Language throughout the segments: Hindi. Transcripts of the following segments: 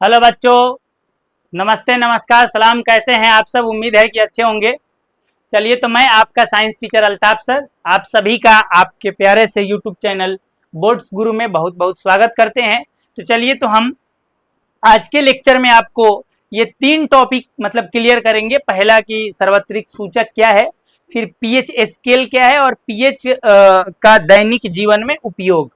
हेलो बच्चों, नमस्ते, नमस्कार, सलाम। कैसे हैं आप सब? उम्मीद है कि अच्छे होंगे। चलिए, तो मैं आपका साइंस टीचर अल्ताफ सर आप सभी का आपके प्यारे से यूट्यूब चैनल बोर्ड्स गुरु में बहुत बहुत स्वागत करते हैं। तो चलिए, तो हम आज के लेक्चर में आपको ये 3 टॉपिक मतलब क्लियर करेंगे। पहला कि सार्वत्रिक सूचक क्या है, फिर पीएच स्केल क्या है और पीएच का दैनिक जीवन में उपयोग।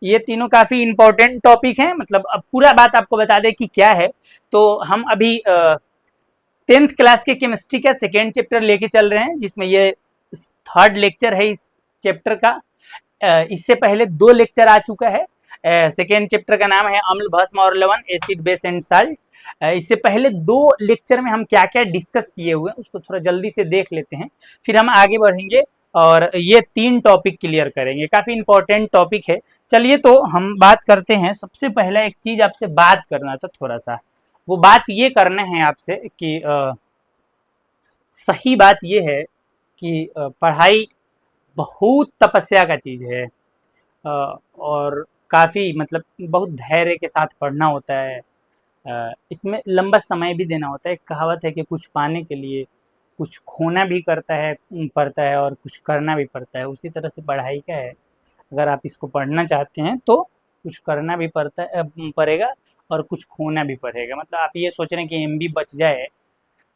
ये तीनों काफी इंपॉर्टेंट टॉपिक हैं। मतलब अब पूरा बात आपको बता दें कि क्या है। तो हम अभी 10th क्लास के केमिस्ट्री का सेकेंड चैप्टर लेके चल रहे हैं, जिसमें ये थर्ड लेक्चर है इस चैप्टर का। इससे पहले 2 लेक्चर आ चुका है। सेकेंड चैप्टर का नाम है अम्ल, भस्म और लवण, एसिड, बेस एंड साल्ट। इससे पहले 2 लेक्चर में हम क्या क्या डिस्कस किए हुए हैं उसको थोड़ा जल्दी से देख लेते हैं, फिर हम आगे बढ़ेंगे और ये 3 टॉपिक क्लियर करेंगे। काफी इंपॉर्टेंट टॉपिक है। चलिए, तो हम बात करते हैं। सबसे पहला एक चीज आपसे बात करना था थोड़ा सा, वो बात ये करना है आपसे कि सही बात ये है कि पढ़ाई बहुत तपस्या का चीज है। और काफ़ी मतलब बहुत धैर्य के साथ पढ़ना होता है। इसमें लंबा समय भी देना होता है। एक कहावत है कि कुछ पाने के लिए कुछ खोना भी पड़ता है और कुछ करना भी पड़ता है। उसी तरह से पढ़ाई का है। अगर आप इसको पढ़ना चाहते हैं तो कुछ करना भी पड़ेगा और कुछ खोना भी पड़ेगा। मतलब आप ये सोच रहे हैं कि एमबी बच जाए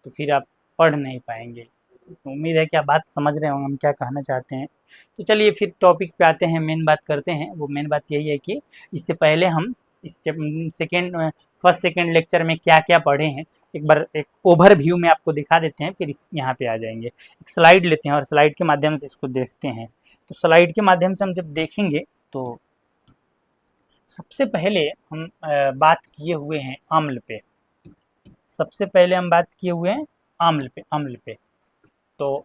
तो फिर आप पढ़ नहीं पाएंगे। तो उम्मीद है कि आप बात समझ रहे होंगे हम क्या कहना चाहते हैं। तो चलिए, फिर टॉपिक पे आते हैं, मेन बात करते हैं। वो मेन बात यही है कि इससे पहले हम इस फर्स्ट सेकेंड लेक्चर में क्या क्या पढ़े हैं एक बार एक ओवरव्यू में आपको दिखा देते हैं, फिर इस यहाँ पे आ जाएंगे। एक स्लाइड लेते हैं और स्लाइड के माध्यम से इसको देखते हैं। तो स्लाइड के माध्यम से हम जब देखेंगे तो सबसे पहले हम बात किए हुए हैं अम्ल पे। सबसे पहले हम बात किए हुए हैं अम्ल पे। तो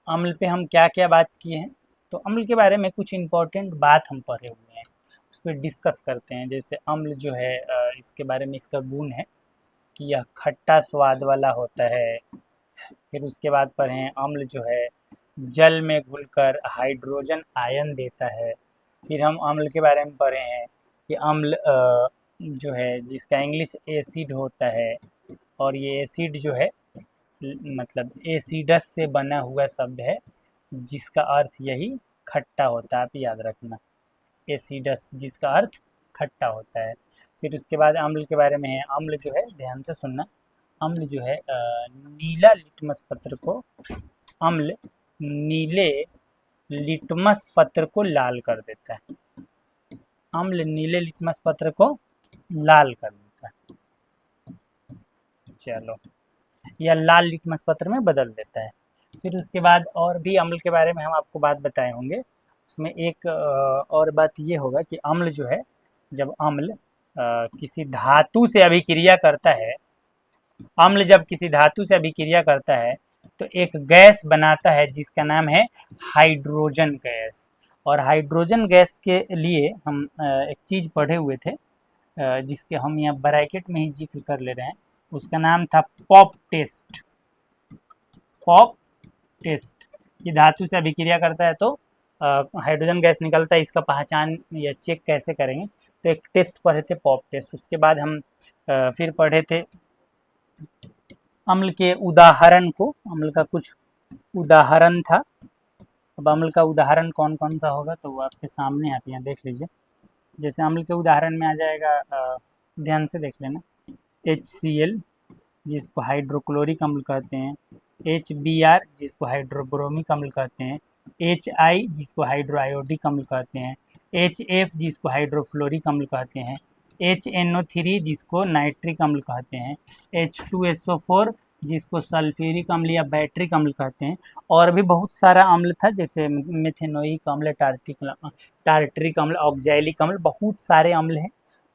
अम्ल पे हम क्या क्या बात किए हैं, तो अम्ल के बारे में कुछ इम्पोर्टेंट बात हम पढ़े हुए हैं, उस पर डिस्कस करते हैं। जैसे अम्ल जो है, इसके बारे में इसका गुण है कि यह खट्टा स्वाद वाला होता है। फिर उसके बाद पढ़े हैं अम्ल जो है जल में घुलकर हाइड्रोजन आयन देता है। फिर हम अम्ल के बारे में पढ़े हैं कि अम्ल जो है जिसका इंग्लिश एसिड होता है, और ये एसिड जो है मतलब एसिडस से बना हुआ शब्द है, जिसका अर्थ यही खट्टा होता है। आप याद रखना, एसिडस जिसका अर्थ खट्टा होता है। फिर उसके बाद अम्ल के बारे में है, अम्ल जो है ध्यान से सुनना, अम्ल जो है नीला लिटमस पत्र को अम्ल नीले लिटमस पत्र को लाल कर देता है। अम्ल नीले लिटमस पत्र को लाल कर देता है, चलो, या लाल लिटमस पत्र में बदल देता है। फिर उसके बाद और भी अम्ल के बारे में हम आपको बात बताए होंगे। उसमें एक और बात ये होगा कि अम्ल जो है, जब अम्ल किसी धातु से अभिक्रिया करता है, अम्ल जब किसी धातु से अभिक्रिया करता है तो एक गैस बनाता है जिसका नाम है हाइड्रोजन गैस। और हाइड्रोजन गैस के लिए हम एक चीज़ पढ़े हुए थे, जिसके हम यहाँ ब्रैकेट में ही जिक्र कर ले रहे हैं। उसका नाम था पॉप टेस्ट। पॉप टेस्ट, ये धातु से अभिक्रिया करता है तो हाइड्रोजन गैस निकलता है। इसका पहचान या चेक कैसे करेंगे, तो एक टेस्ट पढ़े थे, पॉप टेस्ट। उसके बाद हम फिर पढ़े थे अम्ल के उदाहरण को। अम्ल का कुछ उदाहरण था। अब अम्ल का उदाहरण कौन कौन सा होगा तो वो आपके सामने, आप यहाँ देख लीजिए। जैसे अम्ल के उदाहरण में आ जाएगा, ध्यान से देख लेना, HCl जिसको हाइड्रोक्लोरिक अम्ल कहते हैं, HBr जिसको हाइड्रोब्रोमिक अम्ल कहते हैं, HI जिसको हाइड्रोआयोडिक अम्ल कहते हैं, HF जिसको हाइड्रोफ्लोरिक अम्ल कहते हैं, HNO3 जिसको नाइट्रिक अम्ल कहते हैं, H2SO4 जिसको सल्फ्यूरिक अम्ल या बैटरिक अम्ल कहते हैं। और भी बहुत सारा अम्ल था, जैसे मेथेनोइक अम्ल, टार्टरिक अम्ल, ऑक्जैलिक अम्ल, बहुत सारे अम्ल हैं।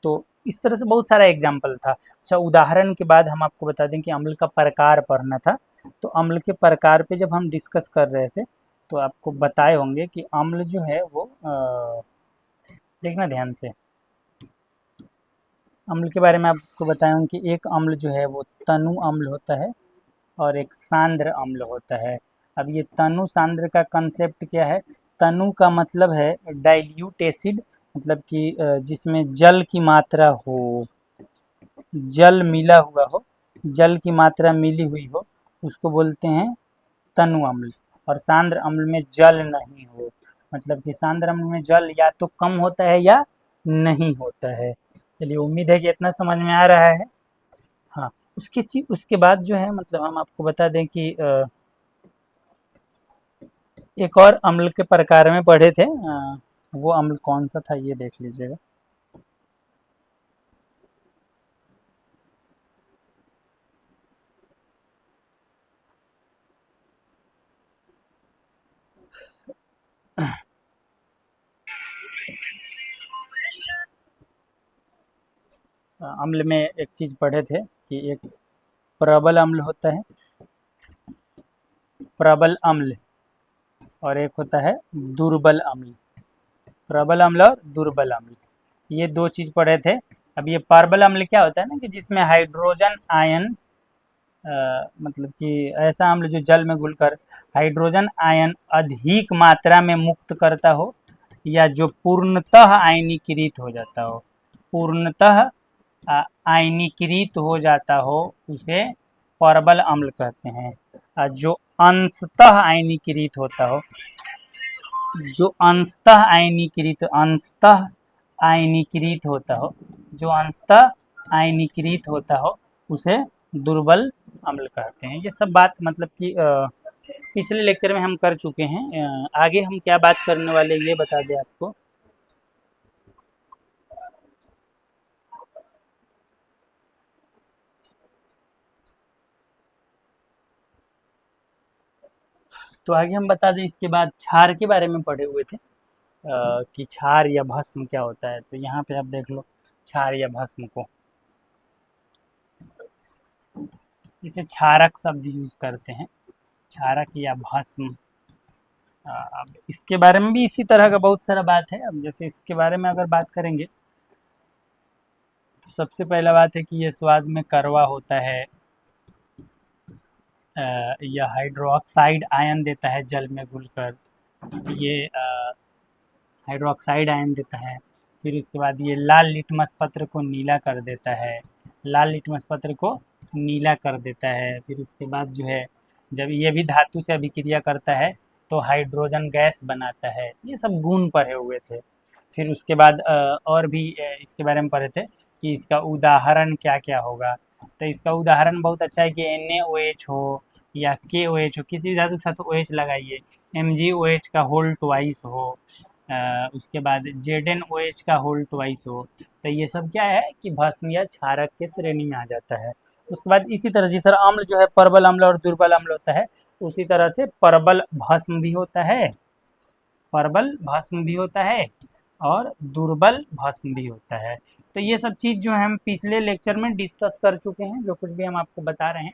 तो इस तरह से बहुत सारा एग्जाम्पल था। अच्छा, उदाहरण के बाद हम आपको बता दें कि अम्ल का प्रकार पढ़ना था। तो अम्ल के प्रकार पे जब हम डिस्कस कर रहे थे तो आपको बताए होंगे कि अम्ल जो है वो देखना ध्यान से, अम्ल के बारे में आपको बताए होंगे कि एक अम्ल जो है वो तनु अम्ल होता है और एक सांद्र अम्ल होता है। अब ये तनु सांद्र का कंसेप्ट क्या है? तनु का मतलब है डाइल्यूट एसिड, मतलब कि जिसमें जल की मात्रा हो। जल मिला हुआ हो, जल की मात्रा मिली हुई हो, उसको बोलते हैं तनु अम्ल। और सांद्र अम्ल में जल नहीं हो, मतलब कि सांद्र अम्ल में जल या तो कम होता है या नहीं होता है। चलिए, उम्मीद है कि इतना समझ में आ रहा है। हाँ, उसके बाद जो है मतलब हम आपको बता दें कि एक और अम्ल के प्रकार में पढ़े थे, वो अम्ल कौन सा था ये देख लीजिएगा। अम्ल में एक चीज़ पढ़े थे कि एक प्रबल अम्ल होता है, प्रबल अम्ल, और एक होता है दुर्बल अम्ल। प्रबल अम्ल और दुर्बल अम्ल, ये दो चीज़ पढ़े थे। अब ये प्रबल अम्ल क्या होता है ना, कि जिसमें हाइड्रोजन आयन मतलब कि ऐसा अम्ल जो जल में घुलकर हाइड्रोजन आयन अधिक मात्रा में मुक्त करता हो, या जो पूर्णतः आयनीकृत हो जाता हो, पूर्णतः आयनीकृत हो जाता हो, उसे प्रबल अम्ल कहते हैं। जो अंशतः आयनीकृत होता हो, जो अंशतः आयनीकृत होता हो, जो अंशतः आयनीकृत होता हो, उसे दुर्बल अम्ल कहते हैं। ये सब बात मतलब कि पिछले लेक्चर में हम कर चुके हैं। आगे हम क्या बात करने वाले ये बता दें आपको। तो आगे हम बता दें, इसके बाद क्षार के बारे में पढ़े हुए थे कि क्षार या भस्म क्या होता है। तो यहाँ पे आप देख लो क्षार या भस्म को, इसे क्षारक शब्द यूज करते हैं, क्षारक या भस्म। अब इसके बारे में भी इसी तरह का बहुत सारा बात है। अब जैसे इसके बारे में अगर बात करेंगे तो सबसे पहला बात है कि ये स्वाद में कड़वा होता है, यह हाइड्रोक्साइड आयन देता है जल में घुलकर, ये हाइड्रोक्साइड आयन देता है। फिर उसके बाद ये लाल लिटमस पत्र को नीला कर देता है, लाल लिटमस पत्र को नीला कर देता है। फिर उसके बाद जो है, जब ये भी धातु से अभिक्रिया करता है तो हाइड्रोजन गैस बनाता है। ये सब गुण पढ़े हुए थे। फिर उसके बाद और भी इसके बारे में पढ़े थे कि इसका उदाहरण क्या क्या होगा। तो इसका उदाहरण बहुत अच्छा है कि NaOH हो या KOH हो, किसी भी धातु के साथ OH लगाइए, MgOH का होल ट्वाइस हो, उसके बाद ZnOH का होल ट्वाइस हो, तो ये सब क्या है कि भस्म या क्षारक के श्रेणी में आ जाता है। उसके बाद इसी तरह जिस तरह अम्ल जो है प्रबल अम्ल और दुर्बल अम्ल होता है, उसी तरह से प्रबल भस्म भी होता है, प्रबल भस्म भी होता है और दुर्बल भस्म भी होता है। तो ये सब चीज़ जो है हम पिछले लेक्चर में डिस्कस कर चुके हैं, जो कुछ भी हम आपको बता रहे हैं।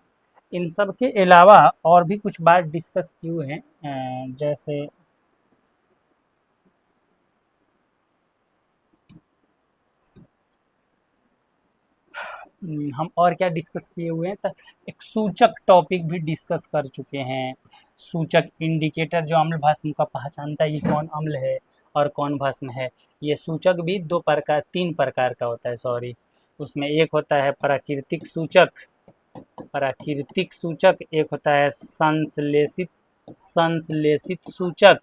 इन सब के अलावा और भी कुछ बात डिस्कस किए हुए हैं, जैसे हम और क्या डिस्कस किए हुए हैं, तो एक सूचक टॉपिक भी डिस्कस कर चुके हैं। सूचक इंडिकेटर जो अम्ल भस्म का पहचानता है ये कौन अम्ल है और कौन भस्म है। ये सूचक भी तीन प्रकार का होता है, सॉरी। उसमें एक होता है प्राकृतिक सूचक, एक होता है संश्लेषित सूचक,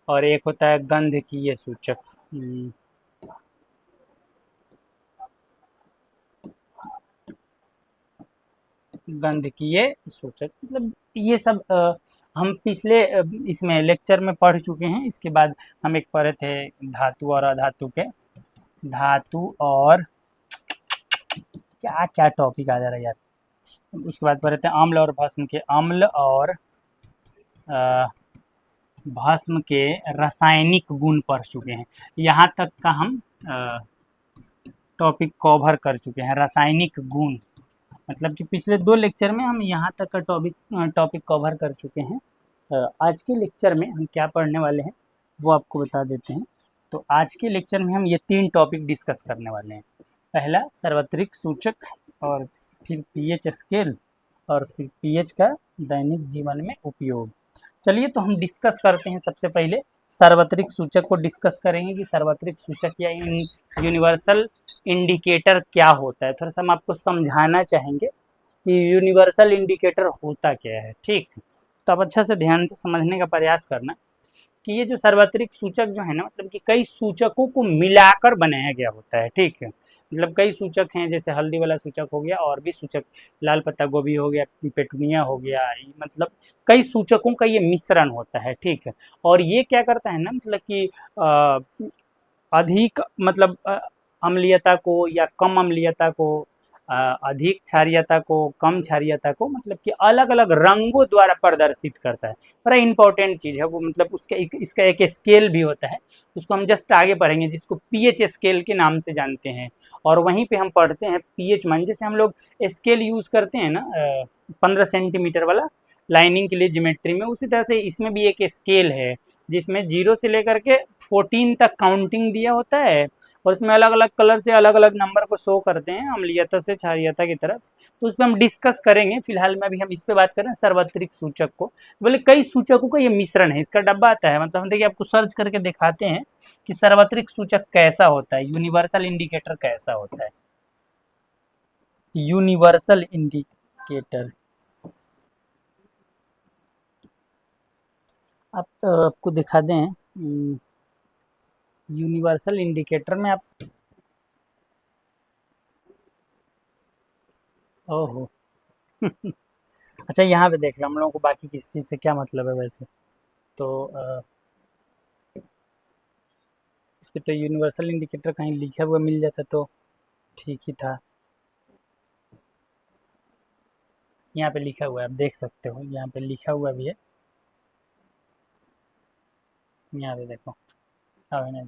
और एक होता है गंधकीय सूचक। गंधकीय सूचक मतलब ये सब हम पिछले इसमें लेक्चर में पढ़ चुके हैं। इसके बाद हम एक पढ़े थे धातु और अधातु के, धातु और क्या क्या टॉपिक आ जा रहा है यार। उसके बाद पढ़े थे अम्ल और भस्म के, अम्ल और भस्म के रासायनिक गुण पढ़ चुके हैं। यहाँ तक का हम टॉपिक कवर कर चुके हैं, रासायनिक गुण। मतलब कि पिछले दो लेक्चर में हम यहाँ तक का टॉपिक कवर कर चुके हैं। आज के लेक्चर में हम क्या पढ़ने वाले हैं वो आपको बता देते हैं। तो आज के लेक्चर में हम ये तीन टॉपिक डिस्कस करने वाले हैं। पहला सार्वत्रिक सूचक, और फिर पीएच स्केल, और फिर पीएच का दैनिक जीवन में उपयोग। चलिए तो हम डिस्कस करते हैं। सबसे पहले सार्वत्रिक सूचक को डिस्कस करेंगे कि सार्वत्रिक सूचक या यूनिवर्सल इंडिकेटर क्या होता है, थोड़ा सा हम आपको समझाना चाहेंगे कि यूनिवर्सल इंडिकेटर होता क्या है। ठीक, तो आप अच्छा से ध्यान से समझने का प्रयास करना कि ये जो सार्वत्रिक सूचक जो है ना, मतलब कि कई सूचकों को मिलाकर बनाया गया होता है। ठीक है, मतलब कई सूचक हैं, जैसे हल्दी वाला सूचक हो गया, और भी सूचक, लाल पत्ता गोभी हो गया, पेटुनिया हो गया, मतलब कई सूचकों का ये मिश्रण होता है। ठीक है, और ये क्या करता है ना, मतलब कि अधिक मतलब अम्लीयता को या कम अम्लीयता को, अधिक क्षारीयता को, कम क्षारीयता को, मतलब कि अलग अलग रंगों द्वारा प्रदर्शित करता है। बड़ा इंपॉर्टेंट चीज़ है वो, मतलब उसका इसका एक स्केल भी होता है, उसको हम जस्ट आगे पढ़ेंगे, जिसको पीएच स्केल के नाम से जानते हैं। और वहीं पे हम पढ़ते हैं पीएच मान, जैसे हम लोग स्केल यूज़ करते हैं ना 15 सेंटीमीटर वाला लाइनिंग के लिए ज्योमेट्री में, उसी तरह से इसमें भी एक स्केल है जिसमें 0 से लेकर के 14 तक काउंटिंग दिया होता है, और इसमें अलग अलग कलर से अलग अलग नंबर को शो करते हैं अम्लीयता से क्षारीयता की तरफ। तो उस पर हम डिस्कस करेंगे, फिलहाल में अभी हम इस पे बात करें सार्वत्रिक सूचक को। तो बोले कई सूचकों का ये मिश्रण है, इसका डब्बा आता है, मतलब हम देखिए आपको सर्च करके दिखाते हैं कि सार्वत्रिक सूचक कैसा होता है, यूनिवर्सल इंडिकेटर कैसा होता है। यूनिवर्सल इंडिकेटर आप आपको दिखा दें, यूनिवर्सल इंडिकेटर में आप, ओहो अच्छा यहाँ पे देख लो, हम लोगों को बाकी किस चीज़ से क्या मतलब है वैसे, तो इस पर तो यूनिवर्सल इंडिकेटर कहीं लिखा हुआ मिल जाता तो ठीक ही था। यहाँ पे लिखा हुआ है, आप देख सकते हो, यहाँ पे लिखा हुआ भी है, यहाँ पे देखो। हाँ है ना,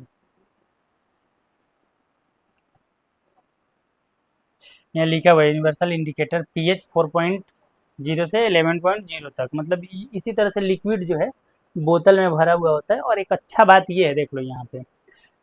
यहाँ लिखा हुआ है यूनिवर्सल इंडिकेटर पीएच 4.0 से 11.0 तक, मतलब इसी तरह से लिक्विड जो है बोतल में भरा हुआ होता है। और एक अच्छा बात ये है, देख लो यहाँ पे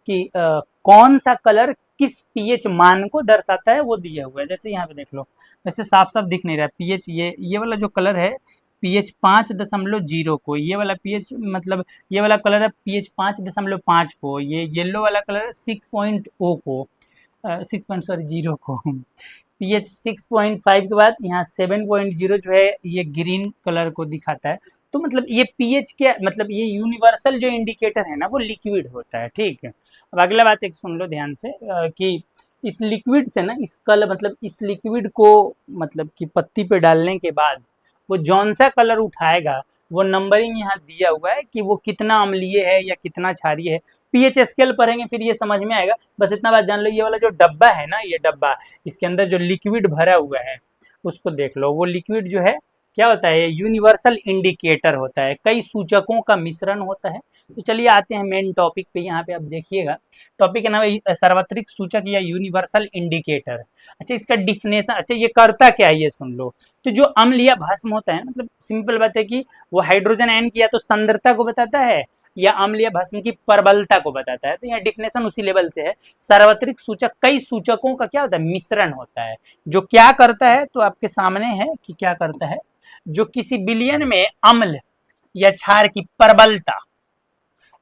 कि कौन सा कलर किस पीएच मान को दर्शाता है वो दिया हुआ है। जैसे यहाँ पे देख लो, वैसे साफ साफ दिख नहीं रहा है पीएच, ये वाला जो कलर है पीएच 5.0 को, ये वाला पीएच मतलब ये वाला कलर है पीएच 5.5 को, ये येलो वाला कलर है 6.0 को, 6.0 को, पीएच 6.5 के बाद यहाँ 7.0 जो है ये ग्रीन कलर को दिखाता है। तो मतलब ये पीएच क्या, मतलब ये यूनिवर्सल जो इंडिकेटर है ना वो लिक्विड होता है। ठीक है, अब अगला बात एक सुन लो ध्यान से कि इस लिक्विड से ना, इस कलर मतलब इस लिक्विड को मतलब कि पत्ती पे डालने के बाद वो जौन सा कलर उठाएगा, वो नंबरिंग यहाँ दिया हुआ है कि वो कितना अम्लीय है या कितना क्षारीय है। पीएच स्केल पढ़ेंगे फिर ये समझ में आएगा। बस इतना बात जान लो, ये वाला जो डब्बा है ना, ये डब्बा, इसके अंदर जो लिक्विड भरा हुआ है उसको देख लो। वो लिक्विड जो है क्या होता है, यूनिवर्सल इंडिकेटर होता है, कई सूचकों का मिश्रण होता है। तो चलिए आते हैं मेन टॉपिक पे। यहाँ पे आप देखिएगा, टॉपिक का नाम है सार्वत्रिक सूचक या यूनिवर्सल इंडिकेटर। अच्छा, इसका डिफिनेशन, अच्छा ये करता क्या है ये सुन लो। तो जो अम्ल या भस्म होता है, मतलब सिंपल बात है कि वो हाइड्रोजन आयन की या तो सांद्रता को बताता है या अम्ल या भस्म की प्रबलता को बताता है। तो यहाँ डिफिनेशन उसी लेवल से है। सार्वत्रिक सूचक कई सूचकों का क्या होता है, मिश्रण होता है। जो क्या करता है, तो आपके सामने है कि क्या करता है, जो किसी विलयन में अम्ल या क्षार की प्रबलता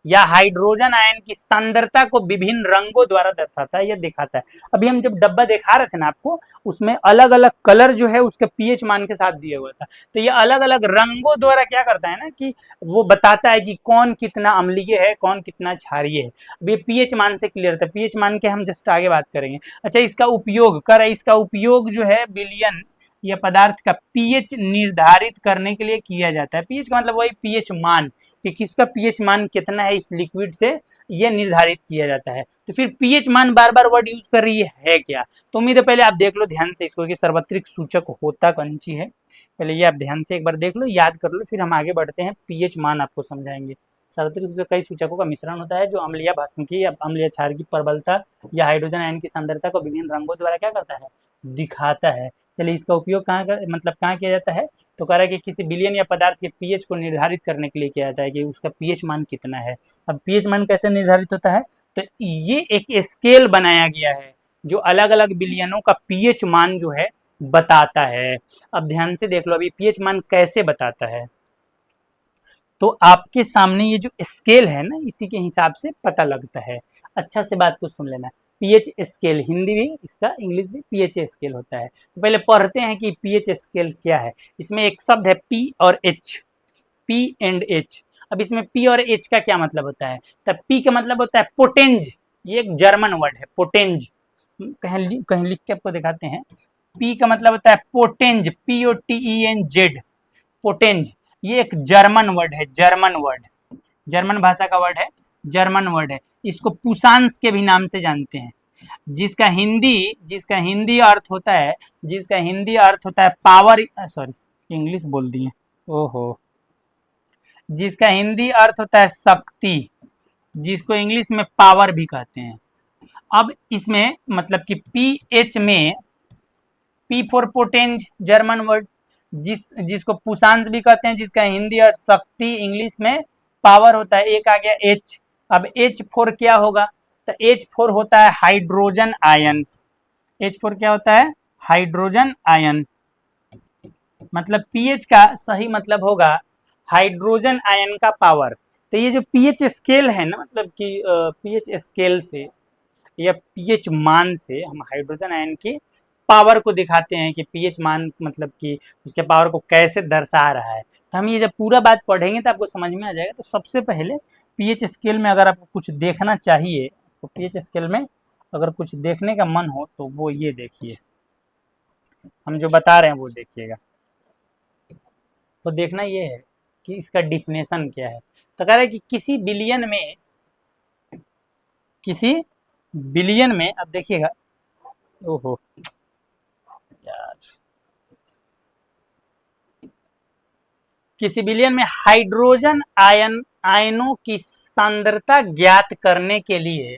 या हाइड्रोजन आयन की सांद्रता को विभिन्न रंगों द्वारा दर्शाता है या दिखाता है। अभी हम जब डब्बा दिखा रहे थे ना आपको, उसमें अलग अलग कलर जो है उसके पीएच मान के साथ दिया हुआ था। तो ये अलग अलग रंगों द्वारा क्या करता है ना कि वो बताता है कि कौन कितना अम्लीय है, कौन कितना क्षारीय है। अब ये पीएच मान से क्लियर था, पीएच मान के हम जस्ट आगे बात करेंगे। अच्छा, इसका उपयोग इसका उपयोग जो है विलयन या पदार्थ का पीएच निर्धारित करने के लिए किया जाता है। पीएच का मतलब वही पीएच मान, कि किसका पीएच मान कितना है इस लिक्विड से, ये निर्धारित किया जाता है। तो फिर पीएच मान बार बार वर्ड यूज कर रही है क्या, तो उम्मीद है पहले आप देख लो ध्यान से इसको कि सार्वत्रिक सूचक होता कौन सी है। पहले ये आप ध्यान से एक बार देख लो, याद कर लो, फिर हम आगे बढ़ते हैं, पीएच मान आपको समझाएंगे। सार्वत्रिक सूचक कई सूचकों का मिश्रण होता है जो अम्ल या भस्म की या अम्ल या क्षार की प्रबलता या हाइड्रोजन आयन की सांद्रता को विभिन्न रंगों द्वारा क्या करता है, दिखाता है। चलिए, इसका उपयोग कहाँ कर मतलब कहाँ किया जाता है, तो कह रहा है कि किसी विलयन या पदार्थ के पीएच को निर्धारित करने के लिए किया जाता है कि उसका पीएच मान कितना है। अब पीएच मान कैसे निर्धारित होता है, तो ये एक स्केल बनाया गया है जो अलग अलग विलयनों का पीएच मान जो है बताता है। अब ध्यान से देख लो, अभी पीएच मान कैसे बताता है, तो आपके सामने ये जो स्केल है ना, इसी के हिसाब से पता लगता है। अच्छा से बात को सुन लेना, पीएच स्केल, हिंदी भी इसका, इंग्लिश भी पीएच स्केल होता है। तो पहले पढ़ते हैं कि पीएच स्केल क्या है। इसमें एक शब्द है पी और एच, पी एंड एच। अब इसमें पी और एच का क्या मतलब होता है? तब पी का मतलब होता है पोटेंज, ये एक जर्मन वर्ड है पोटेंज, कहीं लिख के आपको दिखाते हैं। पी का मतलब होता है पोटेंज, POTENZ, पोटेंज। ये एक जर्मन वर्ड है, जर्मन वर्ड, जर्मन भाषा का वर्ड है, जर्मन वर्ड है। इसको पुसांस के भी नाम से जानते हैं, जिसका हिंदी अर्थ होता है, जिसका हिंदी अर्थ होता है पावर, सॉरी इंग्लिश बोल दिए, ओहो, जिसका हिंदी अर्थ होता है शक्ति, जिसको इंग्लिश में पावर भी कहते हैं। अब इसमें मतलब कि पीएच में, पी फॉर पोटेंज जर्मन वर्ड, जिसको पुसांस भी कहते हैं, जिसका हिंदी अर्थ शक्ति, इंग्लिश में पावर होता है। एक आ गया एच। अब एच फोर क्या होगा? तो एच फोर होता है हाइड्रोजन आयन। एच फोर क्या होता है? Hydrogen ion. मतलब पीएच का सही मतलब होगा हाइड्रोजन आयन का पावर। तो ये जो पीएच स्केल है ना, मतलब कि पीएच स्केल से या पीएच मान से हम हाइड्रोजन आयन की पावर को दिखाते हैं कि पीएच मान मतलब कि उसके पावर को कैसे दर्शा रहा है। तो हम ये जब पूरा बात पढ़ेंगे तो आपको समझ में आ जाएगा। तो सबसे पहले पीएच स्केल में अगर आपको कुछ देखना चाहिए, तो पीएच स्केल में अगर कुछ देखने का मन हो तो वो ये देखिए, हम जो बता रहे हैं वो देखिएगा। तो देखना ये है कि इसका डिफिनेशन क्या है। तो कह रहा है कि किसी बिलियन में अब देखिएगा, ओहो यार, किसी बिलियन में हाइड्रोजन आयनों की सांद्रता ज्ञात करने के लिए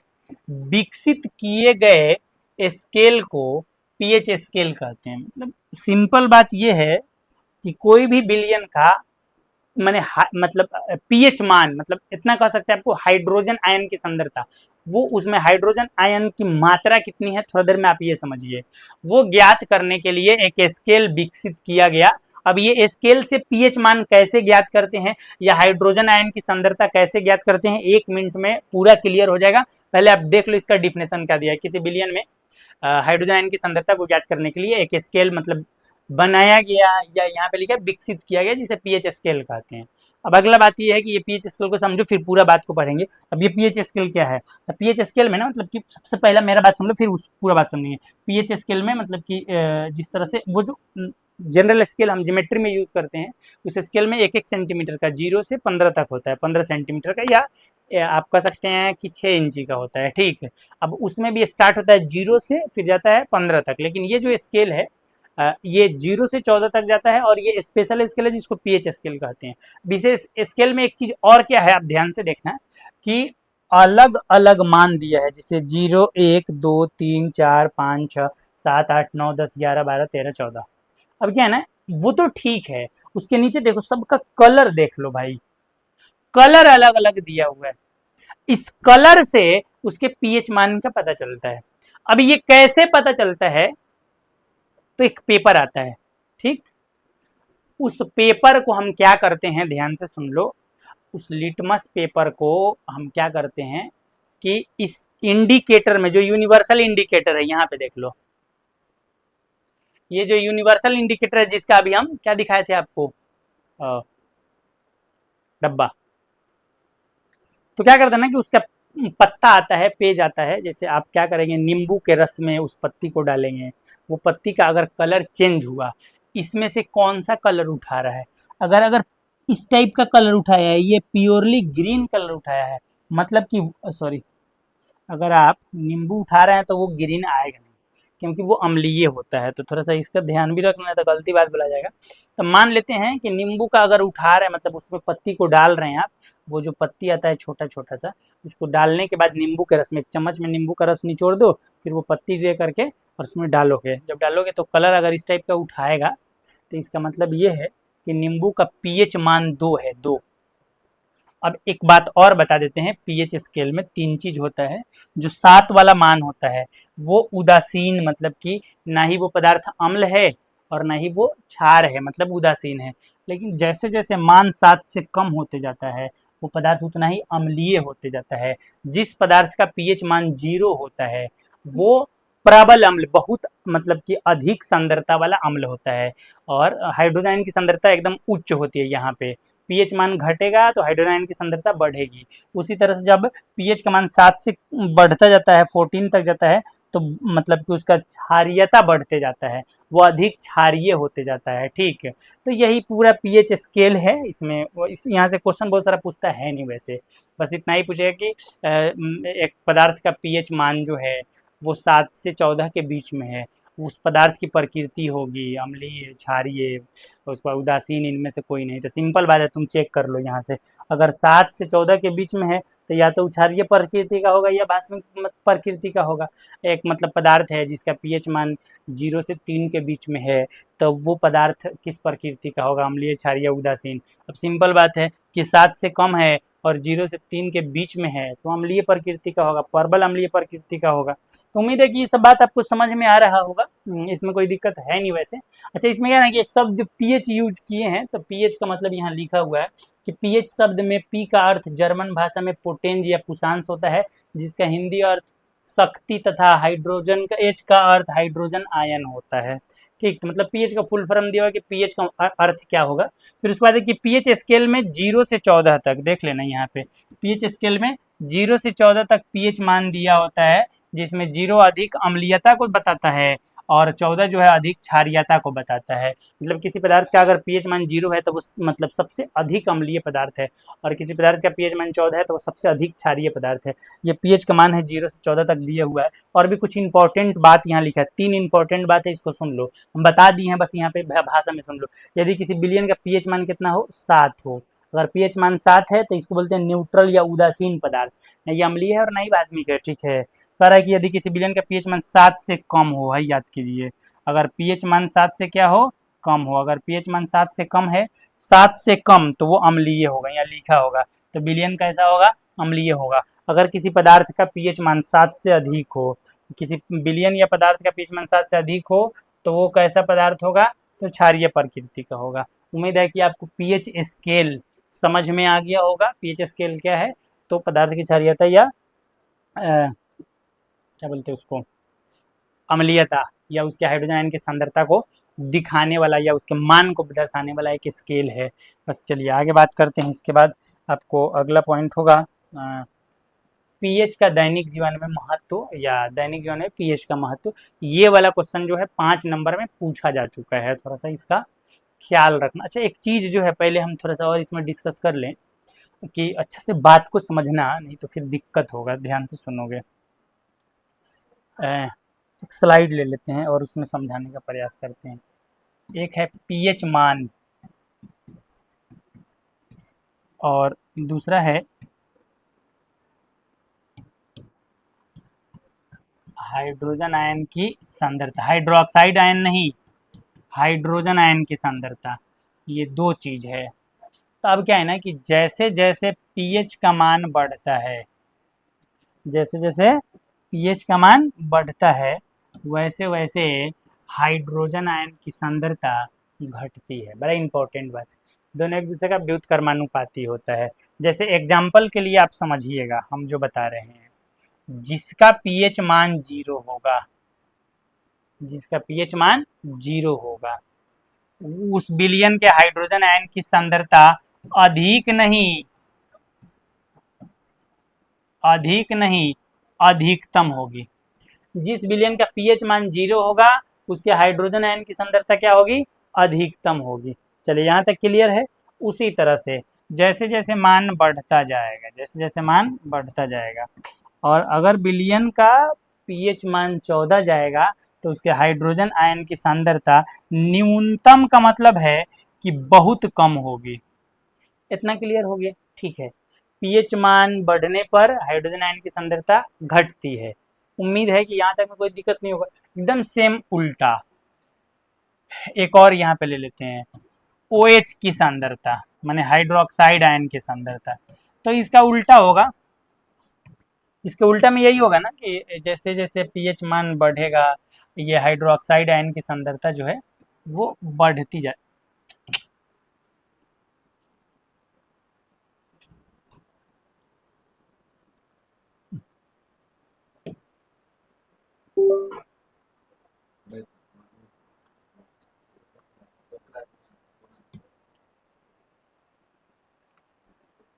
विकसित किए गए स्केल को पीएच स्केल कहते हैं। मतलब सिंपल बात यह है कि कोई भी बिलियन का मतलब पीएच मान, मतलब इतना कह सकते हैं आपको, हाइड्रोजन आयन की सांद्रता, वो उसमें हाइड्रोजन आयन की मात्रा कितनी है, थोड़ा देर में आप ये समझिए, वो ज्ञात करने के लिए एक स्केल विकसित किया गया। अब ये स्केल से पीएच मान कैसे ज्ञात करते हैं या हाइड्रोजन आयन की सांद्रता कैसे ज्ञात करते हैं, 1 मिनट में पूरा क्लियर हो जाएगा। पहले आप देख लो इसका डिफिनेशन क्या दिया है। किसी बिलियन में हाइड्रोजन आयन की सांद्रता को ज्ञात करने के लिए एक स्केल मतलब बनाया गया, या यहाँ पे लिखा है विकसित किया गया, जिसे पीएच स्केल कहते हैं। अब अगला बात ये है कि ये पीएच स्केल को समझो, फिर पूरा बात को पढ़ेंगे। अब ये पीएच स्केल क्या है? तो पीएच स्केल में ना, मतलब कि सबसे पहला मेरा बात सुन लो, फिर उस पूरा बात समझेंगे। पीएच स्केल में मतलब कि जिस तरह से वो जो जनरल स्केल हम ज्योमेट्री में यूज करते हैं, उस स्केल में 1-1 सेंटीमीटर का 0 से 15 तक होता है, 15 सेंटीमीटर का, या आप कह सकते हैं कि 6 इंची का होता है, ठीक है। अब उसमें भी स्टार्ट होता है 0 से, फिर जाता है 15 तक। लेकिन ये जो स्केल है ये 0 से 14 तक जाता है, और ये स्पेशल स्केल है जिसको पीएच स्केल कहते हैं। विशेष स्केल में एक चीज और क्या है, आप ध्यान से देखना कि अलग अलग मान दिया है, जैसे 0, 1, 2, 3, 4, 5, 6, 7, 8, 9, 10, 11, 12, 13, 14। अब क्या है ना, वो तो ठीक है, उसके नीचे देखो सबका कलर देख लो भाई, कलर अलग अलग दिया हुआ है। इस कलर से उसके पीएच मान का पता चलता है। अब ये कैसे पता चलता है? तो एक पेपर आता है, ठीक, उस पेपर को हम क्या करते हैं, ध्यान से सुन लो, उस लिटमस पेपर को हम क्या करते हैं कि इस इंडिकेटर में, जो यूनिवर्सल इंडिकेटर है, यहाँ पे देख लो, ये जो यूनिवर्सल इंडिकेटर है जिसका अभी हम क्या दिखाए थे आपको, डब्बा, तो क्या करते हैं ना कि उसका पत्ता आता है, पेज आता है, जैसे आप क्या करेंगे, नींबू के रस में उस पत्ती को डालेंगे, वो पत्ती का अगर कलर चेंज हुआ, इसमें से कौन सा कलर उठा रहा है, अगर इस टाइप का कलर उठाया है, ये प्योरली ग्रीन कलर उठाया है, मतलब कि सॉरी, अगर आप नींबू उठा रहे हैं तो वो ग्रीन आएगा नहीं, क्योंकि वो अम्लीय होता है। तो थोड़ा सा इसका ध्यान भी रखना है, तो गलती बात बोला जाएगा। तो मान लेते हैं कि नींबू का अगर उठा रहे हैं, मतलब उसमें पत्ती को डाल रहे हैं आप, वो जो पत्ती आता है छोटा छोटा सा, उसको डालने के बाद नींबू के रस में, एक चम्मच में नींबू का रस निचोड़ दो, फिर वो पत्ती दे करके और उसमें डालोगे, जब डालोगे तो कलर अगर इस टाइप का उठाएगा, तो इसका मतलब ये है कि नींबू का पीएच मान 2 है, 2। अब एक बात और बता देते हैं, पीएच स्केल में 3 चीज होता है। जो 7 वाला मान होता है वो उदासीन, मतलब कि ना ही वो पदार्थ अम्ल है और ना ही वो क्षार है, मतलब उदासीन है। लेकिन जैसे जैसे मान 7 से कम होते जाता है, वो पदार्थ उतना ही अम्लीय होते जाता है। जिस पदार्थ का पीएच मान 0 होता है, वो प्रबल अम्ल, बहुत मतलब कि अधिक सांद्रता वाला अम्ल होता है। और हाइड्रोजन आयन की सांद्रता एकदम उच्च होती है यहाँ पे। पीएच मान घटेगा तो हाइड्रोजन आयन की सांद्रता बढ़ेगी। उसी तरह से जब पीएच का मान 7 से बढ़ता जाता है, 14 तक जाता है, तो मतलब कि उसका क्षारीयता बढ़ते जाता है, वो अधिक क्षारीय होते जाता है। ठीक है, तो यही पूरा पीएच स्केल है। इसमें यहाँ से क्वेश्चन बहुत सारा पूछता है नहीं वैसे, बस इतना ही पूछेगा कि एक पदार्थ का पीएच मान जो है वो 7 से 14 के बीच में है, उस पदार्थ की प्रकृति होगी अम्लीय, क्षारीय, उसके बाद उदासीन, इनमें से कोई नहीं। तो सिंपल बात है, तुम चेक कर लो यहाँ से, अगर 7 से 14 के बीच में है तो या तो क्षारीय प्रकृति का होगा या बाष्पीय प्रकृति का होगा। एक मतलब पदार्थ है जिसका पीएच मान 0 से 3 के बीच में है, तो वो पदार्थ किस प्रकृति का होगा, अम्लीय, क्षारीय, उदासीन। अब सिंपल बात है कि 7 से कम है और 0 से 3 के बीच में है तो अम्लीय प्रकृति का होगा, प्रबल अम्लीय प्रकृति का होगा। तो उम्मीद है कि ये सब बात आपको समझ में आ रहा होगा, इसमें कोई दिक्कत है नहीं वैसे। अच्छा, इसमें क्या है ना कि एक शब्द जो पीएच यूज किए हैं, तो पीएच का मतलब यहाँ लिखा हुआ है कि पीएच शब्द में पी का अर्थ जर्मन भाषा में पोटेंज या पुषांश होता है, जिसका हिंदी अर्थ शक्ति तथा हाइड्रोजन का एच का अर्थ हाइड्रोजन आयन होता है। ठीक, तो मतलब पीएच का फुल फॉर्म दिया हुआ कि पीएच का अर्थ क्या होगा। फिर उसके बाद है कि पीएच स्केल में 0 से 14 तक देख लेना, यहाँ पे पीएच स्केल में 0 से 14 तक पीएच मान दिया होता है, जिसमें 0 अधिक अम्लीयता को बताता है और 14 जो है अधिक क्षारीयता को बताता है। मतलब किसी पदार्थ का अगर पीएच मान 0 है तो वो मतलब सबसे अधिक अम्लीय पदार्थ है, और किसी पदार्थ का पीएच मान 14 है तो वो सबसे अधिक क्षारीय पदार्थ है। ये पीएच का मान है 0 से 14 तक दिया हुआ है। और भी कुछ इंपॉर्टेंट बात यहाँ लिखा है, 3 इंपॉर्टेंट बात है, इसको सुन लो, हम बता दिए हैं, बस यहाँ पे भाषा में सुन लो। यदि किसी विलयन का पीएच मान कितना हो, 7 हो, अगर पीएच मान 7 है तो इसको बोलते हैं न्यूट्रल या उदासीन पदार्थ, नहीं अम्लीय है और नहीं बाष्पीय है। ठीक है, कह रहा है कि यदि किसी विलयन का पीएच मान 7 से कम हो, है याद कीजिए, अगर पीएच मान 7 से क्या हो, कम हो, अगर पीएच मान 7 से कम है, 7 से कम, तो वो अम्लीय होगा, यहाँ लिखा होगा, तो विलयन कैसा होगा, अम्लीय होगा। अगर किसी पदार्थ का पीएच मान 7 से अधिक हो, किसी विलयन या पदार्थ का पीएच मान 7 से अधिक हो, तो वो कैसा पदार्थ होगा, तो क्षारीय प्रकृति का होगा। उम्मीद है कि आपको पीएच स्केल समझ में आ गया होगा। पीएच स्केल क्या है, तो पदार्थ की क्षारीयता या क्या बोलते हैं उसको, अम्लीयता या उसके हाइड्रोजन आयन की सांद्रता को दिखाने वाला या उसके मान को दर्शाने वाला एक स्केल है। बस चलिए आगे बात करते हैं। इसके बाद आपको अगला पॉइंट होगा पीएच का दैनिक जीवन में महत्व, या दैनिक जीवन में पीएच का महत्व। ये वाला क्वेश्चन जो है 5 नंबर में पूछा जा चुका है, थोड़ा सा इसका ख्याल रखना। अच्छा, एक चीज जो है पहले हम थोड़ा सा और इसमें डिस्कस कर लें कि अच्छे से बात को समझना, नहीं तो फिर दिक्कत होगा, ध्यान से सुनोगे। एक स्लाइड ले लेते हैं और उसमें समझाने का प्रयास करते हैं। एक है पीएच मान और दूसरा है हाइड्रोजन आयन की सांद्रता, हाइड्रोक्साइड आयन नहीं, हाइड्रोजन आयन की सांद्रता, ये दो चीज है। तो अब क्या है ना कि जैसे जैसे पीएच का मान बढ़ता है, जैसे जैसे पीएच का मान बढ़ता है, वैसे वैसे हाइड्रोजन आयन की सांद्रता घटती है। बड़ा इंपॉर्टेंट बात है, दोनों एक दूसरे का व्युत्क्रमानुपाती होता है। जैसे एग्जाम्पल के लिए आप समझिएगा, हम जो बता रहे हैं, जिसका पीएच मान 0 होगा, जिसका पीएच मान 0 होगा, उस विलयन के हाइड्रोजन आयन की सांद्रता अधिक नहीं, अधिक नहीं, अधिकतम होगी। जिस विलयन का पीएच मान 0 होगा, उसके हाइड्रोजन आयन की सांद्रता क्या होगी, अधिकतम होगी। चलिए यहाँ तक क्लियर है। उसी तरह से जैसे जैसे मान बढ़ता जाएगा, जैसे जैसे मान बढ़ता जाएगा, और अगर विलयन का पीएच मान 14 जाएगा, तो उसके हाइड्रोजन आयन की सांद्रता न्यूनतम का मतलब है कि बहुत कम होगी। इतना क्लियर हो गया। ठीक है, पीएच मान बढ़ने पर हाइड्रोजन आयन की सांद्रता घटती है। उम्मीद है कि यहाँ तक में कोई दिक्कत नहीं होगा। एकदम सेम उल्टा एक और यहाँ पे ले लेते हैं, OH की सांद्रता, माने हाइड्रोक्साइड आयन की सांद्रता, तो इसका उल्टा होगा। इसके उल्टा में यही होगा ना कि जैसे जैसे पीएच मान बढ़ेगा, ये हाइड्रोक्साइड आयन की सांद्रता जो है वो बढ़ती जाए।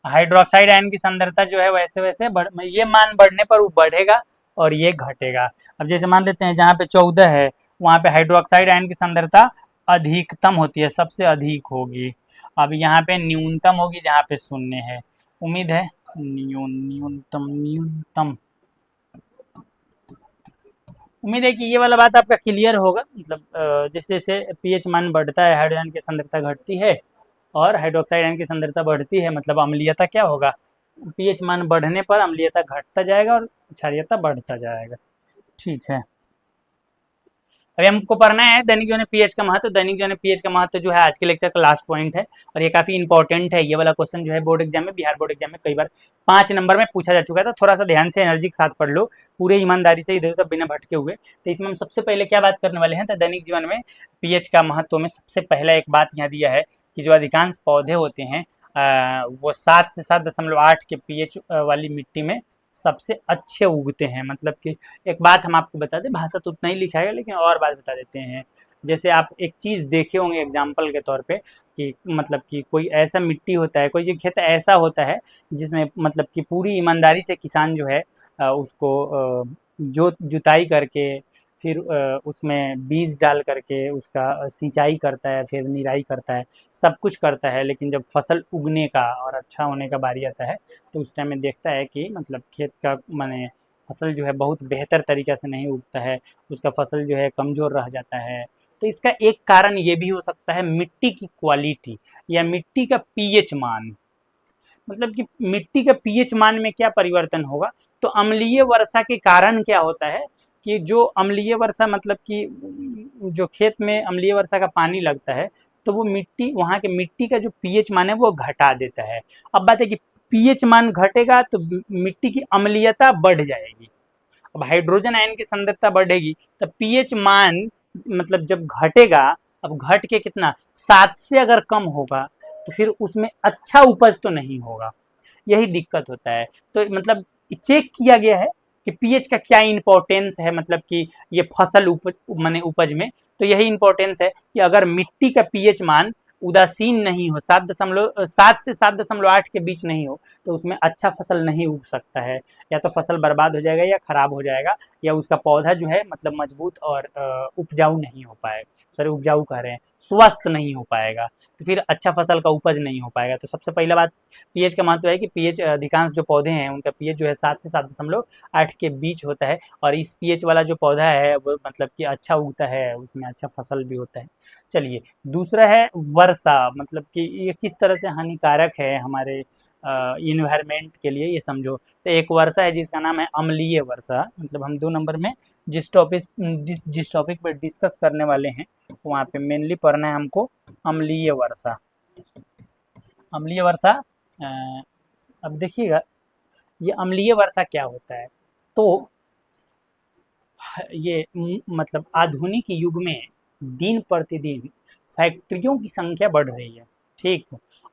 हाइड्रोक्साइड आयन की सांद्रता जो है वैसे वैसे ये मान बढ़ने पर वो बढ़ेगा और ये घटेगा। अब जैसे मान लेते हैं जहाँ पे 14 है वहाँ पे हाइड्रोक्साइड आयन की सांद्रता अधिकतम होती है, सबसे अधिक होगी। अब यहाँ पे न्यूनतम होगी जहाँ पे 0 है। उम्मीद है न्यूनतम न्यूनतम उम्मीद है कि ये वाला बात आपका क्लियर होगा। मतलब जैसे जैसे पीएच मान बढ़ता है हाइड्रोजन की सांद्रता घटती है और हाइड्रोक्साइड आयन की सांद्रता बढ़ती है, मतलब अम्लीयता क्या होगा, पीएच मान बढ़ने पर अम्लीयता घटता जाएगा और क्षारीयता बढ़ता जाएगा। ठीक है, अभी हमको पढ़ना है दैनिक जीवन में पीएच का महत्व। दैनिक जीवन में पीएच का महत्व जो है आज के लेक्चर का लास्ट पॉइंट है और ये काफी इंपॉर्टेंट है। ये वाला क्वेश्चन जो है बोर्ड एग्जाम में, बिहार बोर्ड एग्जाम में कई बार 5 नंबर में पूछा जा चुका है, तो थोड़ा सा ध्यान से एनर्जी के साथ पढ़ लो, पूरे ईमानदारी से, इधर उधर बिना भटके हुए। तो इसमें हम सबसे पहले क्या बात करने वाले हैं, तो दैनिक जीवन में पीएच का महत्व में सबसे पहला एक बात यहाँ दिया है कि जो अधिकांश पौधे होते हैं वो 7 से 7.8 के पीएच वाली मिट्टी में सबसे अच्छे उगते हैं। मतलब कि एक बात हम आपको बता दें, भाषा तो उतना ही लिखा है लेकिन और बात बता देते हैं। जैसे आप एक चीज़ देखे होंगे एग्जाम्पल के तौर पे कि मतलब कि कोई ऐसा मिट्टी होता है, कोई खेत ऐसा होता है जिसमें मतलब कि पूरी ईमानदारी से किसान जो है उसको जुताई करके फिर उसमें बीज डाल करके उसका सिंचाई करता है, फिर निराई करता है, सब कुछ करता है। लेकिन जब फसल उगने का और अच्छा होने का बारी आता है तो उस टाइम में देखता है कि मतलब खेत का माने फसल जो है बहुत बेहतर तरीक़ा से नहीं उगता है, उसका फसल जो है कमज़ोर रह जाता है। तो इसका एक कारण ये भी हो सकता है मिट्टी की क्वालिटी या मिट्टी का पीएच मान। मतलब कि मिट्टी का पीएच मान में क्या परिवर्तन होगा, तो अम्लीय वर्षा के कारण क्या होता है कि जो अम्लीय वर्षा मतलब कि जो खेत में अम्लीय वर्षा का पानी लगता है तो वो मिट्टी, वहाँ के मिट्टी का जो पीएच मान है वो घटा देता है। अब बात है कि पीएच मान घटेगा तो मिट्टी की अम्लीयता बढ़ जाएगी। अब हाइड्रोजन आयन की सांद्रता बढ़ेगी तो पीएच मान मतलब जब घटेगा, अब घट के कितना 7 से अगर कम होगा तो फिर उसमें अच्छा उपज तो नहीं होगा, यही दिक्कत होता है। तो मतलब चेक किया गया है कि पीएच का क्या इंपॉर्टेंस है, मतलब कि ये फसल उपज माने उपज में, तो यही इंपॉर्टेंस है कि अगर मिट्टी का पीएच मान उदासीन नहीं हो, 7 से 7.8 के बीच नहीं हो तो उसमें अच्छा फसल नहीं उग सकता है। या तो फसल बर्बाद हो जाएगा या खराब हो जाएगा या उसका पौधा जो है मतलब मजबूत और उपजाऊ नहीं हो पाएगा, सॉरी उपजाऊ कह रहे हैं, स्वस्थ नहीं हो पाएगा, तो फिर अच्छा फसल का उपज नहीं हो पाएगा। तो सबसे पहला बात पीएच का महत्व है कि पीएच अधिकांश जो पौधे हैं उनका पीएच जो है 7 से 7.8 के बीच होता है और इस पीएच वाला जो पौधा है वो मतलब कि अच्छा उगता है, उसमें अच्छा फसल भी होता है। चलिए, दूसरा है वर्षा, मतलब कि ये किस तरह से हानिकारक है हमारे इन्वायरमेंट के लिए, ये समझो। तो एक वर्षा है जिसका नाम है अम्लीय वर्षा। मतलब हम 2 नंबर में जिस टॉपिक पर डिस्कस करने वाले हैं वहाँ पे मेनली पढ़ना है हमको अम्लीय वर्षा। अम्लीय वर्षा अब देखिएगा ये अम्लीय वर्षा क्या होता है। तो ये मतलब आधुनिक युग में दिन प्रतिदिन फैक्ट्रियों की संख्या बढ़ रही है, ठीक,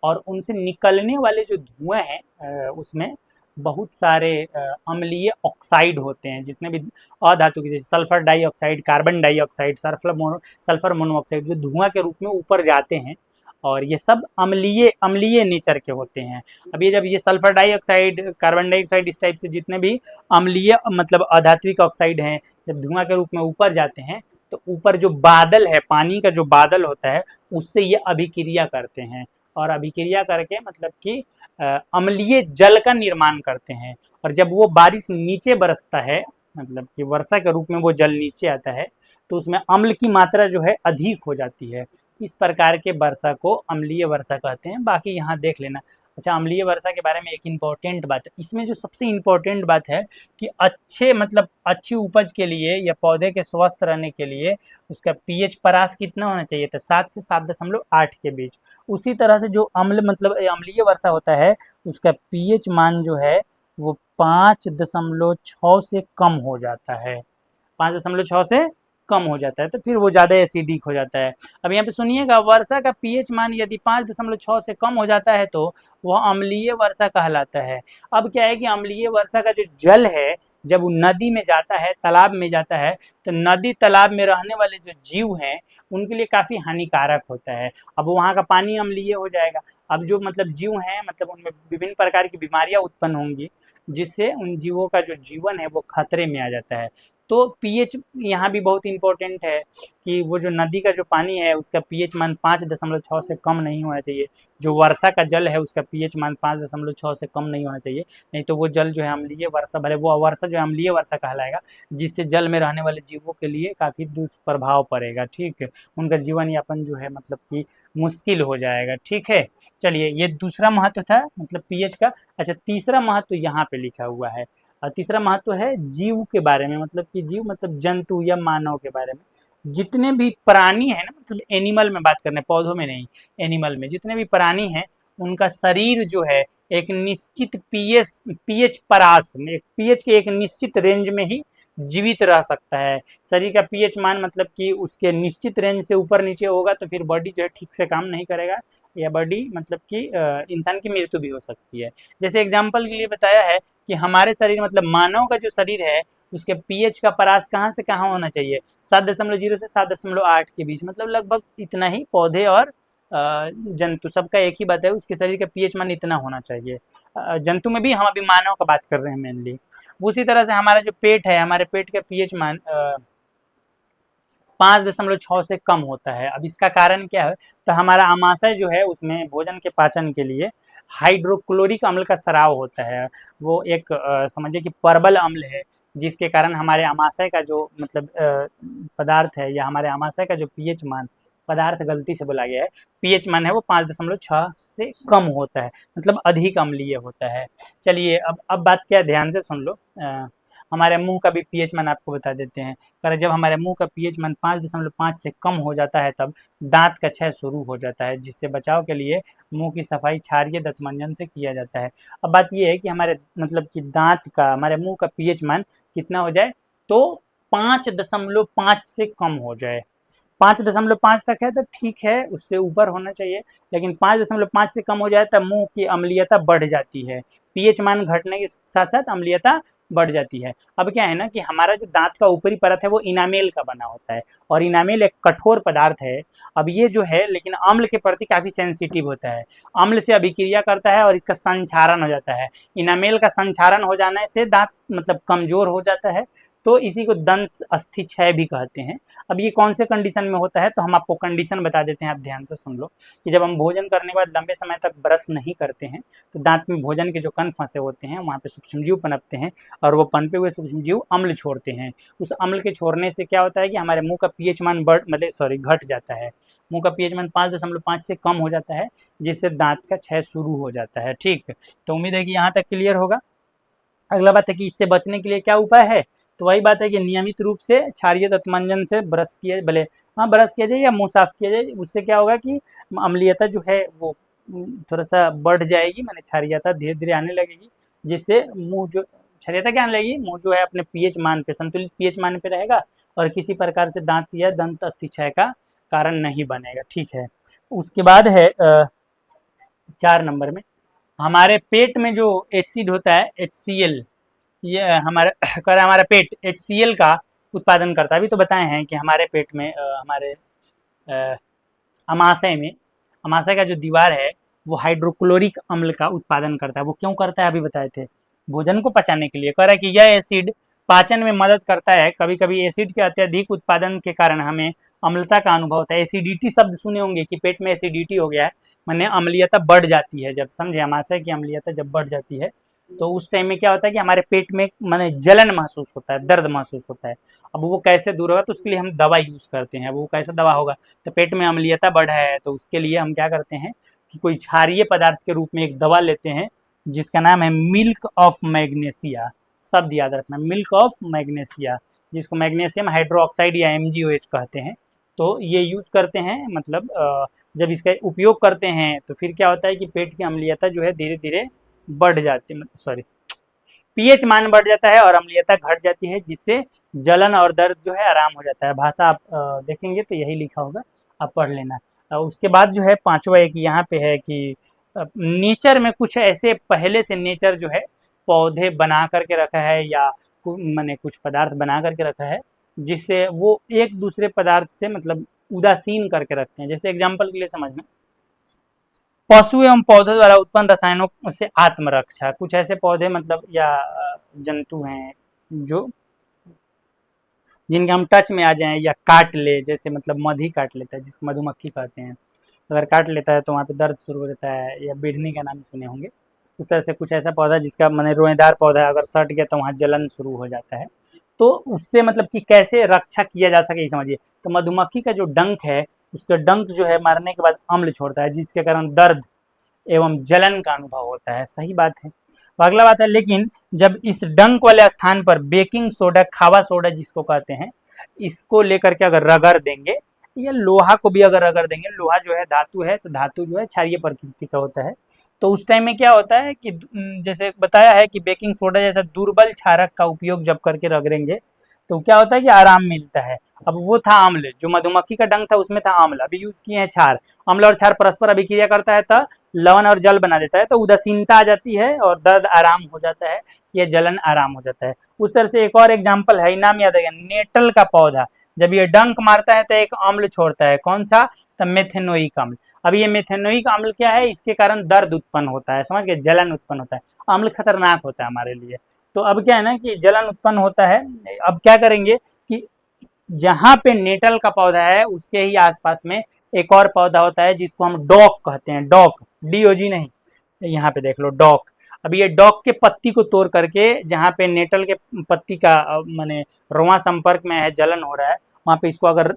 और उनसे निकलने वाले जो धुएं हैं उसमें बहुत सारे अम्लीय ऑक्साइड होते हैं, जितने भी अधातु के जैसे sulphur dioxide, carbon dioxide, sulphur monoxide जो धुआं के रूप में ऊपर जाते हैं और ये सब अम्लीय अम्लीय नेचर के होते हैं। अब ये जब ये सल्फर डाइऑक्साइड, कार्बन डाइऑक्साइड, इस टाइप से जितने भी अम्लीय मतलब अधात्विक ऑक्साइड हैं जब धुआं के रूप में ऊपर जाते हैं तो ऊपर जो बादल है, पानी का जो बादल होता है उससे ये अभिक्रिया करते हैं और अभिक्रिया करके मतलब कि अम्लीय जल का निर्माण करते हैं। और जब वो बारिश नीचे बरसता है, मतलब कि वर्षा के रूप में वो जल नीचे आता है तो उसमें अम्ल की मात्रा जो है अधिक हो जाती है। इस प्रकार के वर्षा को अम्लीय वर्षा कहते हैं। बाकी यहाँ देख लेना। अच्छा, अम्लीय वर्षा के बारे में एक इम्पॉर्टेंट बात है, इसमें जो सबसे इम्पोर्टेंट बात है कि अच्छे मतलब अच्छी उपज के लिए या पौधे के स्वस्थ रहने के लिए उसका पीएच परास कितना होना चाहिए था, 7 से 7.8 के बीच। उसी तरह से जो अम्ल मतलब अम्लीय वर्षा होता है उसका पीएच मान जो है वो 5.6 से कम हो जाता है, 5.6 से कम हो जाता है तो फिर वो ज़्यादा एसिडिक हो जाता है। अब यहाँ पे सुनिएगा, वर्षा का पीएच मान यदि 5.6 से कम हो जाता है तो वह अम्लीय वर्षा कहलाता है। अब क्या है कि अम्लीय वर्षा का जो जल है जब वो नदी में जाता है, तालाब में जाता है, तो नदी तालाब में रहने वाले जो जीव हैं उनके लिए काफ़ी हानिकारक होता है। अब वहाँ का पानी अम्लीय हो जाएगा। अब जो मतलब जीव हैं मतलब उनमें विभिन्न प्रकार की बीमारियां उत्पन्न होंगी, जिससे उन जीवों का जो जीवन है वो खतरे में आ जाता है। तो पीएच यहाँ भी बहुत इम्पोर्टेंट है कि वो जो नदी का जो पानी है उसका पीएच मान 5.6 से कम नहीं होना चाहिए। जो वर्षा का जल है उसका पीएच मान 5.6 से कम नहीं होना चाहिए, नहीं तो वो जल जो है अम्लीय वर्षा, भले वो वर्षा जो है अम्लीय वर्षा कहलाएगा, जिससे जल में रहने वाले जीवों के लिए काफ़ी दुष्प्रभाव पड़ेगा। ठीक है, उनका जीवन यापन जो है मतलब कि मुश्किल हो जाएगा। ठीक है, चलिए ये दूसरा महत्व था मतलब पीएच का। अच्छा, तीसरा महत्व यहाँ पे लिखा हुआ है। तीसरा महत्व है जीव के बारे में, मतलब कि जीव मतलब जंतु या मानव के बारे में। जितने भी प्राणी हैं ना, मतलब एनिमल में बात करने, पौधों में नहीं, एनिमल में जितने भी प्राणी हैं उनका शरीर जो है एक निश्चित पीएच परास में, पीएच के एक निश्चित रेंज में ही जीवित रह सकता है। शरीर का पीएच मान मतलब कि उसके निश्चित रेंज से ऊपर नीचे होगा तो फिर बॉडी जो है ठीक से काम नहीं करेगा, या बॉडी मतलब कि इंसान की मृत्यु भी हो सकती है। जैसे एग्जाम्पल के लिए बताया है कि हमारे शरीर मतलब मानव का जो शरीर है उसके पीएच का परास कहाँ से कहाँ होना चाहिए, 7.0 से 7.8 के बीच, मतलब लगभग इतना ही। पौधे और जंतु सबका एक ही बात है, उसके शरीर का पीएच मान इतना होना चाहिए। जंतु में भी हम अभी मानव का बात कर रहे हैं मेनली। उसी तरह से हमारा जो पेट है, हमारे पेट का पीएच मान 5.6 से कम होता है। अब इसका कारण क्या है, तो हमारा आमाशय जो है उसमें भोजन के पाचन के लिए हाइड्रोक्लोरिक अम्ल का स्राव होता है। वो एक समझिए कि परबल अम्ल है, जिसके कारण हमारे आमाशय का जो मतलब पदार्थ है, या हमारे आमाशय का जो पीएच मान, पदार्थ गलती से बोला गया है, पीएच मान है वो 5.6 से कम होता है, मतलब अधिक अम्लीय होता है। चलिए अब बात क्या है, ध्यान से सुन लो। हमारे मुंह का भी पीएच मान आपको बता देते हैं। कारण जब हमारे मुंह का पीएच मान 5.5 से कम हो जाता है तब दांत का क्षय शुरू हो जाता है, जिससे बचाव के लिए मुंह की सफाई क्षारीय दंतमंजन से किया जाता है। अब बात यह है कि हमारे मतलब कि दांत का, हमारे मुंह का पीएच मान कितना हो जाए, तो 5.5 से कम हो जाए। 5.5 तक है तो ठीक है, उससे ऊपर होना चाहिए, लेकिन 5.5 से कम हो जाए तब मुंह की अम्लीयता बढ़ जाती है। पीएच मान घटने के साथ साथ अम्लीयता बढ़ जाती है। अब क्या है ना कि हमारा जो दांत का ऊपरी परत है वो इनामेल का बना होता है, और इनामेल एक कठोर पदार्थ है। अब ये जो है लेकिन अम्ल के प्रति काफ़ी सेंसिटिव होता है, अम्ल से अभिक्रिया करता है और इसका संक्षारण हो जाता है। इनामेल का संक्षारण हो जाने से दांत मतलब कमजोर हो जाता है, तो इसी को दंत अस्थि क्षय भी कहते हैं। अब ये कौन से कंडीशन में होता है, तो हम आपको कंडीशन बता देते हैं, आप ध्यान से सुन लो। कि जब हम भोजन करने के बाद लंबे समय तक ब्रश नहीं करते हैं तो दांत में भोजन के जो कण फंसे होते हैं वहाँ पे सूक्ष्मजीव पनपते हैं, और वो पनपे हुए सूक्ष्मजीव अम्ल छोड़ते हैं। उस अम्ल के छोड़ने से क्या होता है कि हमारे मुंह का पीएच मान घट जाता है। मुंह का पीएच मान 5.5 से कम हो जाता है, जिससे दांत का क्षय शुरू हो जाता है। ठीक, तो उम्मीद है कि यहाँ तक क्लियर होगा। अगला बात है कि इससे बचने के लिए क्या उपाय है, तो वही बात है कि नियमित रूप से क्षारीय दंतमंजन से ब्रश किया, भले हाँ ब्रश किया जाए या मुंह साफ किया जाए, उससे क्या होगा कि अम्लीयता जो है वो थोड़ा सा बढ़ जाएगी, माने क्षारीयता धीरे धीरे आने लगेगी, जिससे मुंह जो क्षारीयता क्या आने लगेगी, मुंह जो है अपने पीएच मान पे, संतुलित पीएच मान पे रहेगा, और किसी प्रकार से दांत या दंत अस्थि क्षय का कारण नहीं बनेगा। ठीक है, उसके बाद है 4 नंबर में, हमारे पेट में जो एसिड होता है HCl, ये हमारे कह रहा है हमारा पेट HCl का उत्पादन करता है। अभी तो बताए हैं कि हमारे पेट में हमारे अमाशय में, अमाशय का जो दीवार है वो हाइड्रोक्लोरिक अम्ल का उत्पादन करता है। वो क्यों करता है अभी बताए थे, भोजन को पचाने के लिए। कह रहा है कि यह एसिड पाचन में मदद करता है। कभी कभी एसिड के अत्यधिक उत्पादन के कारण हमें अम्लता का अनुभव होता है। एसिडिटी शब्द सुने होंगे कि पेट में एसिडिटी हो गया है, माने अम्लीयता बढ़ जाती है। जब समझे, अमाशय की अम्लीयता जब बढ़ जाती है तो उस टाइम में क्या होता है कि हमारे पेट में माने जलन महसूस होता है, दर्द महसूस होता है। अब वो कैसे दूर होगा, तो उसके लिए हम दवा यूज करते हैं। वो कैसा दवा होगा, तो पेट में अम्लीयता बढ़ा है तो उसके लिए हम क्या करते हैं कि कोई क्षारीय पदार्थ के रूप में एक दवा लेते हैं, जिसका नाम है मिल्क ऑफ मैग्नेशिया। शब्द याद रखना, मिल्क ऑफ मैग्नेशिया, जिसको मैग्नीशियम हाइड्रोक्साइड या MgOH कहते हैं। तो ये यूज करते हैं, मतलब जब इसका उपयोग करते हैं तो फिर क्या होता है कि पेट की अम्लीयता जो है धीरे धीरे बढ़ जाती है, सॉरी, पीएच मान बढ़ जाता है और अम्लीयता घट जाती है, जिससे जलन और दर्द जो है आराम हो जाता है। भाषा आप देखेंगे तो यही लिखा होगा, आप पढ़ लेना। उसके बाद जो है पांचवा एक यहाँ पे है कि नेचर में कुछ ऐसे पहले से नेचर जो है पौधे बना करके रखा है या माने कुछ पदार्थ बना करके रखा है जिससे वो एक दूसरे पदार्थ से मतलब उदासीन करके रखते हैं। जैसे एग्जाम्पल के लिए समझना, पशु एवं पौधों द्वारा उत्पन्न रसायनों से आत्मरक्षा, कुछ ऐसे पौधे मतलब या जंतु हैं जो जिनके हम टच में आ जाएं या काट ले, जैसे मतलब मध ही काट लेता है जिसको मधुमक्खी कहते हैं, अगर काट लेता है तो वहाँ पे दर्द शुरू हो जाता है, या बिढ़नी का नाम सुने होंगे। उस तरह से कुछ ऐसा पौधा जिसका मैंने रोएदार पौधा है, अगर सट गया तो वहाँ जलन शुरू हो जाता है। तो उससे मतलब कि कैसे रक्षा किया जा सके ये समझिए। तो मधुमक्खी का जो डंक है, उसका डंक जो है मारने के बाद अम्ल छोड़ता है जिसके कारण दर्द एवं जलन का अनुभव होता है। सही बात है। अगला बात है, लेकिन जब इस डंक वाले स्थान पर बेकिंग सोडा, खावा सोडा जिसको कहते हैं, इसको लेकर के अगर रगड़ देंगे, या लोहा को भी अगर रगड़ देंगे, लोहा जो है धातु है, तो धातु जो है क्षारीय प्रकृति का होता है, तो उस टाइम में क्या होता है कि जैसे बताया है कि बेकिंग सोडा जैसा दुर्बल क्षारक का उपयोग जब करके रगड़ेंगे तो क्या होता है कि आराम मिलता है। अब वो था अम्ल, जो मधुमक्खी का डंक था उसमें था अम्ल, अभी यूज किए हैं क्षार। अम्ल और क्षार परस्पर अभिक्रिया करता है तो लवण और जल बना देता है, तो उदासीनता आ जाती है और दर्द आराम हो जाता है, यह जलन आराम हो जाता है। उस तरह से एक और एग्जाम्पल है, नाम याद है, नेटल का पौधा जब ये डंक मारता है तो एक अम्ल छोड़ता है, कौन सा, तो मेथेनोइक अम्ल। अब ये मेथेनोइक अम्ल क्या है, इसके कारण दर्द उत्पन्न होता है, समझ गए, जलन उत्पन्न होता है। अम्ल खतरनाक होता है हमारे लिए। तो अब क्या है ना कि जलन उत्पन्न होता है। अब क्या करेंगे कि जहां पे नेटल का पौधा है उसके ही आसपास में एक और पौधा होता है जिसको हम डॉक कहते हैं, डॉक, डीओजी नहीं, यहाँ पे देख लो डॉक। अब ये डॉक के पत्ती को तोड़ करके जहाँ पे नेटल के पत्ती का माने रोआ संपर्क में है, जलन हो रहा है, वहां पे इसको अगर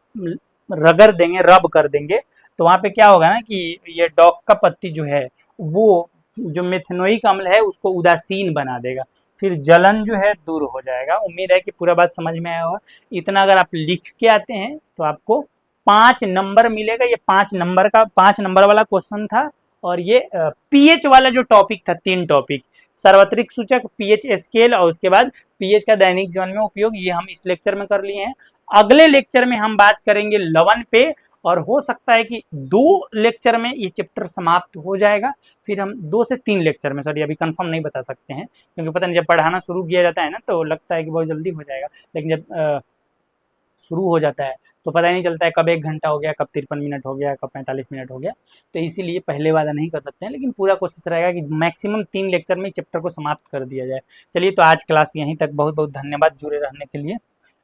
रगड़ देंगे, रब कर देंगे, तो वहां पे क्या होगा ना कि ये डॉक का पत्ती जो है वो जो मेथेनोइक अम्ल है उसको उदासीन बना देगा, फिर जलन जो है दूर हो जाएगा। उम्मीद है कि पूरा बात समझ में आया होगा। इतना अगर आप लिख के आते हैं तो आपको 5 नंबर मिलेगा। ये 5 नंबर का 5 नंबर वाला क्वेश्चन था। और ये पीएच वाला जो टॉपिक था, 3 टॉपिक, सार्वत्रिक सूचक, पीएच स्केल और उसके बाद पीएच का दैनिक जीवन में उपयोग, ये हम इस लेक्चर में कर लिए हैं। अगले लेक्चर में हम बात करेंगे लवण पे, और हो सकता है कि 2 लेक्चर में ये चैप्टर समाप्त हो जाएगा। फिर हम 2 से 3 लेक्चर में, सॉरी अभी कंफर्म नहीं बता सकते हैं क्योंकि पता नहीं, जब पढ़ाना शुरू किया जाता है ना तो लगता है कि बहुत जल्दी हो जाएगा, लेकिन जब शुरू हो जाता है तो पता ही नहीं चलता है कब 1 घंटा हो गया, कब 53 मिनट हो गया, कब 45 मिनट हो गया। तो इसीलिए पहले वादा नहीं कर सकते हैं, लेकिन पूरा कोशिश रहेगा कि मैक्सिमम 3 लेक्चर में चैप्टर को समाप्त कर दिया जाए। चलिए, तो आज क्लास यहीं तक। बहुत बहुत धन्यवाद जुड़े रहने के लिए।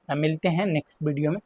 मिलते हैं नेक्स्ट वीडियो में।